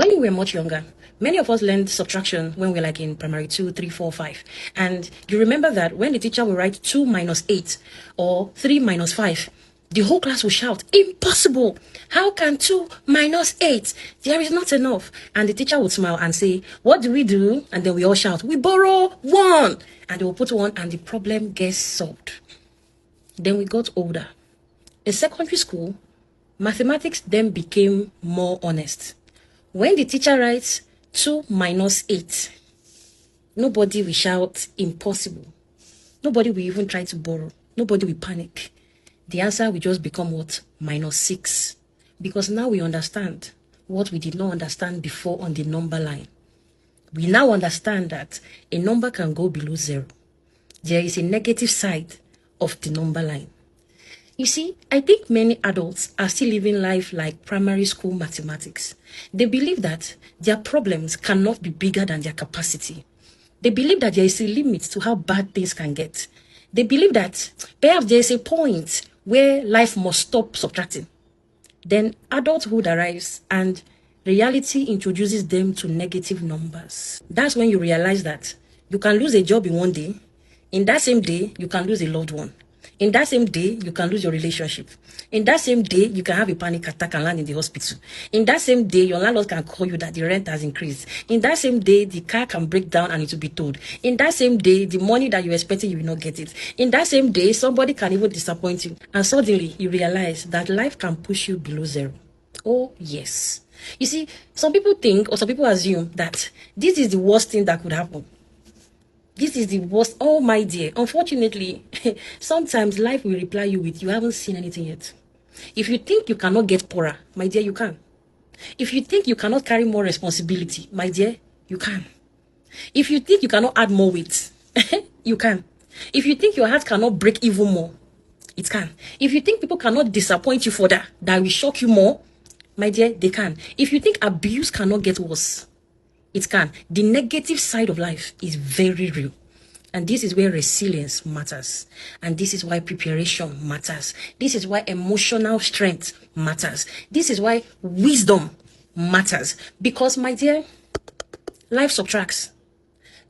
When we were much younger, many of us learned subtraction when we were like in primary 2, 3, 4, 5. And you remember that when the teacher will write 2 minus 8 or 3 minus 5, the whole class will shout, "Impossible! How can 2 minus 8? There is not enough." And the teacher would smile and say, "What do we do?" And then we all shout, "We borrow 1." And they will put 1 and the problem gets solved. Then we got older. In secondary school, mathematics then became more honest. When the teacher writes 2 minus 8, nobody will shout "impossible." Nobody will even try to borrow. Nobody will panic. The answer will just become what? -6. Because now we understand what we did not understand before on the number line. We now understand that a number can go below 0. There is a negative side of the number line. You see, I think many adults are still living life like primary school mathematics. They believe that their problems cannot be bigger than their capacity. They believe that there is a limit to how bad things can get. They believe that perhaps there is a point where life must stop subtracting. Then adulthood arrives and reality introduces them to negative numbers. That's when you realize that you can lose a job in one day. In that same day, you can lose a loved one. In that same day, you can lose your relationship. In that same day, you can have a panic attack and land in the hospital. In that same day, your landlord can call you that the rent has increased. In that same day, the car can break down and it will be towed. In that same day, the money that you're expecting, you will not get it. In that same day, somebody can even disappoint you. And suddenly, you realize that life can push you below 0. Oh, yes. You see, some people think or some people assume that this is the worst thing that could happen. This is the worst. Oh, my dear. Unfortunately, sometimes life will reply you with, "You haven't seen anything yet." If you think you cannot get poorer, my dear, you can. If you think you cannot carry more responsibility, my dear, you can. If you think you cannot add more weight, you can. If you think your heart cannot break even more, it can. If you think people cannot disappoint you further, that will shock you more, my dear, they can. If you think abuse cannot get worse, it can. The negative side of life is very real. And this is where resilience matters. And this is why preparation matters. This is why emotional strength matters. This is why wisdom matters. Because, my dear, life subtracts.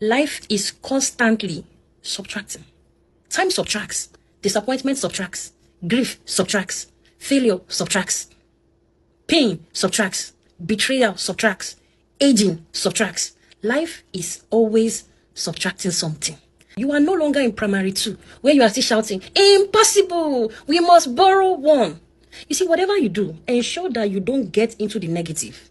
Life is constantly subtracting. Time subtracts. Disappointment subtracts. Grief subtracts. Failure subtracts. Pain subtracts. Betrayal subtracts. Aging subtracts. Life is always subtracting something. You are no longer in primary 2, where you are still shouting, "Impossible! We must borrow 1." You see, whatever you do, ensure that you don't get into the negative.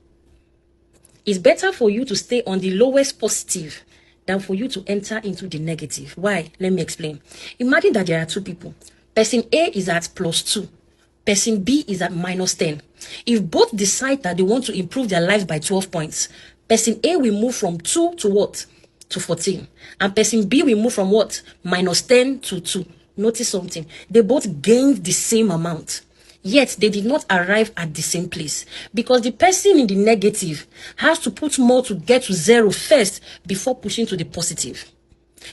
It's better for you to stay on the lowest positive than for you to enter into the negative. Why? Let me explain. Imagine that there are 2 people. Person A is at +2. Person B is at -10. If both decide that they want to improve their lives by 12 points, person A will move from 2 to what? To 14. And person B will move from what? -10 to 2. Notice something. They both gained the same amount. Yet they did not arrive at the same place. Because the person in the negative has to put more to get to 0 first before pushing to the positive.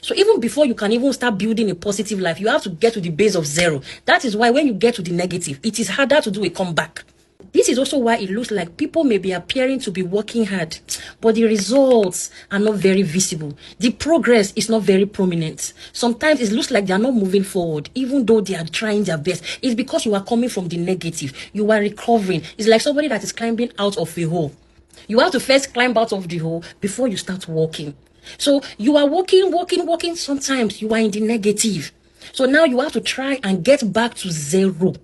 So even before you can even start building a positive life, you have to get to the base of 0. That is why when you get to the negative, it is harder to do a comeback. This is also why it looks like people may be appearing to be working hard, but the results are not very visible. The progress is not very prominent. Sometimes it looks like they are not moving forward, even though they are trying their best. It's because you are coming from the negative. You are recovering. It's like somebody that is climbing out of a hole. You have to first climb out of the hole before you start walking. So you are walking. Sometimes you are in the negative. So now you have to try and get back to 0.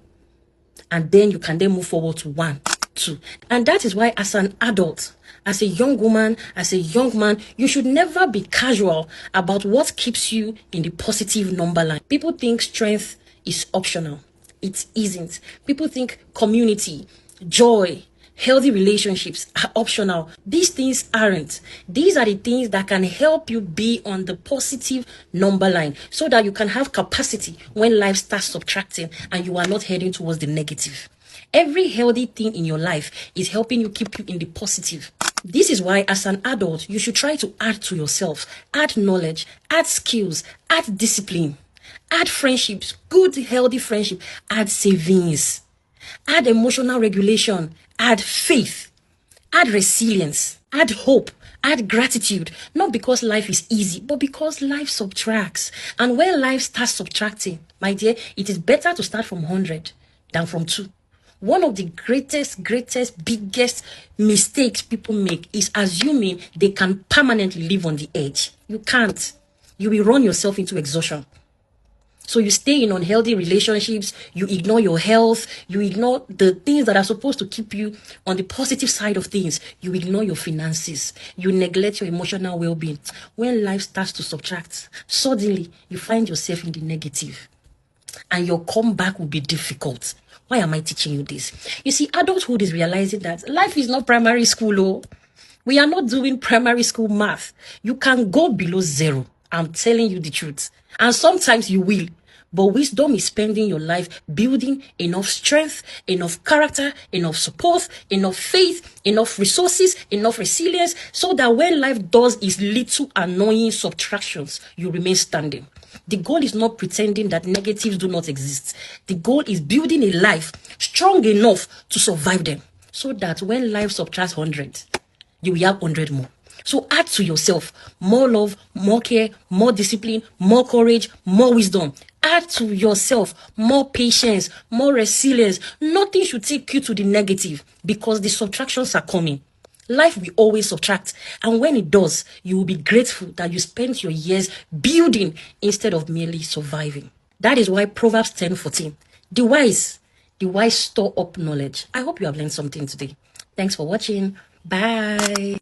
And then you can then move forward to 1, 2. And that is why as an adult, as a young woman, as a young man, you should never be casual about what keeps you in the positive number line. People think strength is optional. It isn't. People think community, joy, healthy relationships are optional. These things aren't. These are the things that can help you be on the positive number line so that you can have capacity when life starts subtracting and you are not heading towards the negative. Every healthy thing in your life is helping you keep you in the positive. This is why as an adult, you should try to add to yourself, add knowledge, add skills, add discipline, add friendships, good healthy friendship, add savings, add emotional regulation, add faith, Add resilience, add hope, add gratitude, not because life is easy, but because life subtracts. And when life starts subtracting, my dear, it is better to start from 100 than from 2. One of the greatest, biggest mistakes people make is assuming they can permanently live on the edge. You can't. You will run yourself into exhaustion. So you stay in unhealthy relationships, you ignore your health, you ignore the things that are supposed to keep you on the positive side of things. You ignore your finances, you neglect your emotional well-being. When life starts to subtract, suddenly you find yourself in the negative. And your comeback will be difficult. Why am I teaching you this? You see, adulthood is realizing that life is not primary school. Oh. We are not doing primary school math. You can go below 0. I'm telling you the truth. And sometimes you will. But wisdom is spending your life building enough strength, enough character, enough support, enough faith, enough resources, enough resilience, so that when life does its little annoying subtractions, you remain standing. The goal is not pretending that negatives do not exist. The goal is building a life strong enough to survive them, so that when life subtracts 100, you will have 100 more. So add to yourself more love, more care, more discipline, more courage, more wisdom. Add to yourself more patience, more resilience. Nothing should take you to the negative, because the subtractions are coming. Life will always subtract. And when it does, you will be grateful that you spent your years building instead of merely surviving. That is why Proverbs 10:14. The wise store up knowledge. I hope you have learned something today. Thanks for watching. Bye.